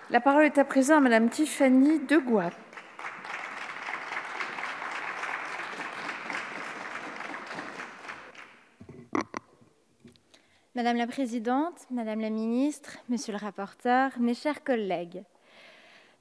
La parole est à présent à Madame Tiffany Degois. Madame la Présidente, Madame la Ministre, Monsieur le rapporteur, mes chers collègues.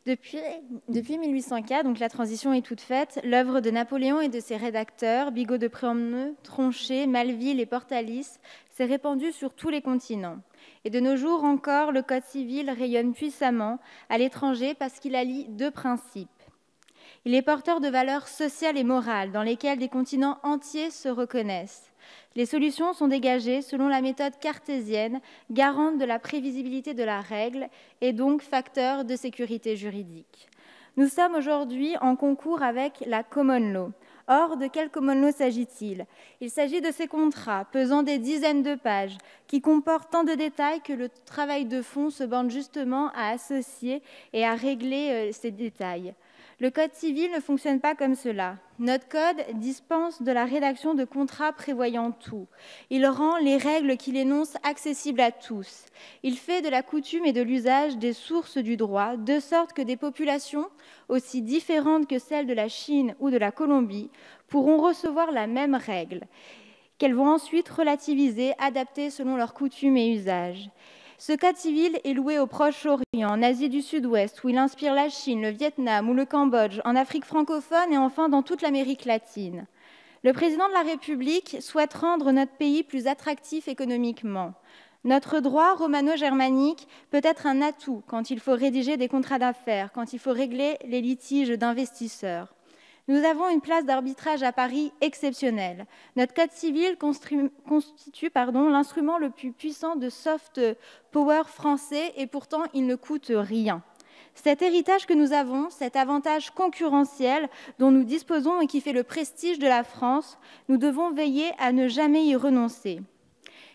Depuis 1804, donc la transition est toute faite, l'œuvre de Napoléon et de ses rédacteurs, Bigot de Préaumneux, Tronchet, Maleville et Portalis, s'est répandue sur tous les continents. Et de nos jours encore, le Code civil rayonne puissamment à l'étranger parce qu'il allie deux principes. Il est porteur de valeurs sociales et morales dans lesquelles des continents entiers se reconnaissent. Les solutions sont dégagées selon la méthode cartésienne, garante de la prévisibilité de la règle et donc facteur de sécurité juridique. Nous sommes aujourd'hui en concours avec la common law. Or, de quel common law s'agit-il? Il s'agit de ces contrats pesant des dizaines de pages qui comportent tant de détails que le travail de fond se borne justement à associer et à régler ces détails. Le Code civil ne fonctionne pas comme cela. Notre Code dispense de la rédaction de contrats prévoyant tout. Il rend les règles qu'il énonce accessibles à tous. Il fait de la coutume et de l'usage des sources du droit, de sorte que des populations, aussi différentes que celles de la Chine ou de la Colombie, pourront recevoir la même règle, qu'elles vont ensuite relativiser, adapter selon leurs coutumes et usages. Ce Code civil est loué au Proche-Orient, en Asie du Sud-Ouest, où il inspire la Chine, le Vietnam ou le Cambodge, en Afrique francophone et enfin dans toute l'Amérique latine. Le président de la République souhaite rendre notre pays plus attractif économiquement. Notre droit romano-germanique peut être un atout quand il faut rédiger des contrats d'affaires, quand il faut régler les litiges d'investisseurs. Nous avons une place d'arbitrage à Paris exceptionnelle. Notre Code civil constitue l'instrument le plus puissant de soft power français et pourtant il ne coûte rien. Cet héritage que nous avons, cet avantage concurrentiel dont nous disposons et qui fait le prestige de la France, nous devons veiller à ne jamais y renoncer.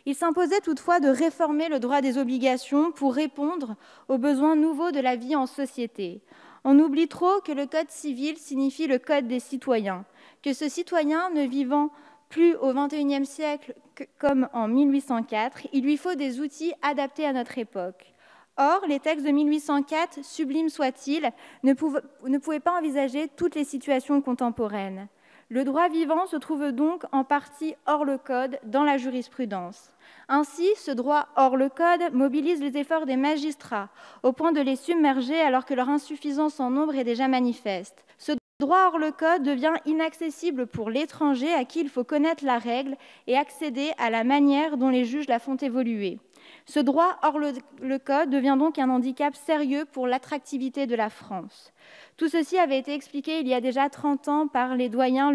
Il s'imposait toutefois de réformer le droit des obligations pour répondre aux besoins nouveaux de la vie en société. On oublie trop que le Code civil signifie le Code des citoyens, que ce citoyen ne vivant plus au XXIe siècle comme en 1804, il lui faut des outils adaptés à notre époque. Or, les textes de 1804, sublimes soient-ils, ne pouvaient pas envisager toutes les situations contemporaines. Le droit vivant se trouve donc en partie hors le Code dans la jurisprudence. Ainsi, ce droit hors le Code mobilise les efforts des magistrats au point de les submerger alors que leur insuffisance en nombre est déjà manifeste. Ce droit hors le Code devient inaccessible pour l'étranger à qui il faut connaître la règle et accéder à la manière dont les juges la font évoluer. Ce droit hors le Code devient donc un handicap sérieux pour l'attractivité de la France. Tout ceci avait été expliqué il y a déjà 30 ans par les doyens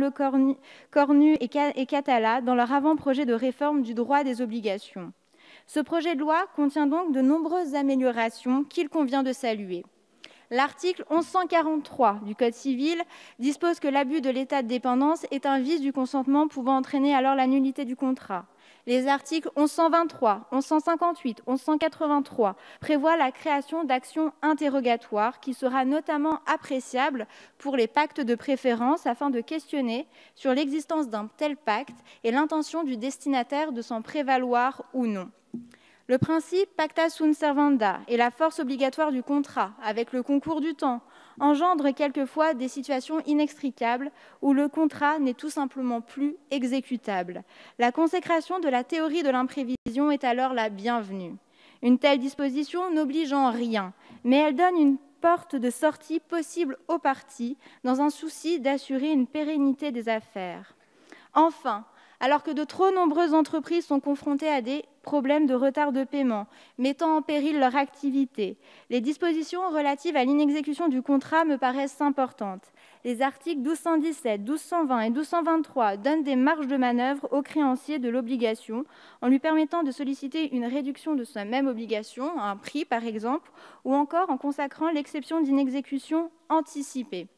Cornu et Catala dans leur avant-projet de réforme du droit des obligations. Ce projet de loi contient donc de nombreuses améliorations qu'il convient de saluer. L'article 1143 du Code civil dispose que l'abus de l'état de dépendance est un vice du consentement pouvant entraîner alors la nullité du contrat. Les articles 1123, 1158, 1183 prévoient la création d'actions interrogatoires qui sera notamment appréciable pour les pactes de préférence afin de questionner sur l'existence d'un tel pacte et l'intention du destinataire de s'en prévaloir ou non. Le principe pacta sunt servanda et la force obligatoire du contrat, avec le concours du temps, engendre quelquefois des situations inextricables où le contrat n'est tout simplement plus exécutable. La consécration de la théorie de l'imprévision est alors la bienvenue. Une telle disposition n'oblige en rien, mais elle donne une porte de sortie possible aux parties dans un souci d'assurer une pérennité des affaires. Enfin, alors que de trop nombreuses entreprises sont confrontées à des problèmes de retard de paiement, mettant en péril leur activité, les dispositions relatives à l'inexécution du contrat me paraissent importantes. Les articles 1217, 1220 et 1223 donnent des marges de manœuvre au créancier de l'obligation en lui permettant de solliciter une réduction de sa même obligation, un prix par exemple, ou encore en consacrant l'exception d'inexécution anticipée.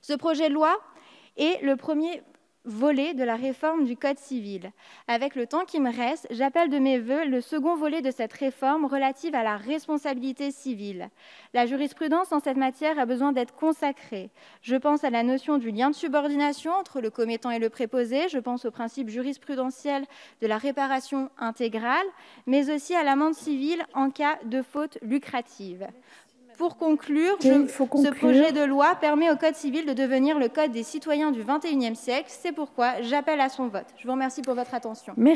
Ce projet de loi est le premier volet de la réforme du Code civil. Avec le temps qui me reste, j'appelle de mes vœux le second volet de cette réforme relative à la responsabilité civile. La jurisprudence en cette matière a besoin d'être consacrée. Je pense à la notion du lien de subordination entre le commettant et le préposé, je pense au principe jurisprudentiel de la réparation intégrale, mais aussi à l'amende civile en cas de faute lucrative. Pour conclure, ce projet de loi permet au Code civil de devenir le Code des citoyens du XXIe siècle. C'est pourquoi j'appelle à son vote. Je vous remercie pour votre attention. Merci.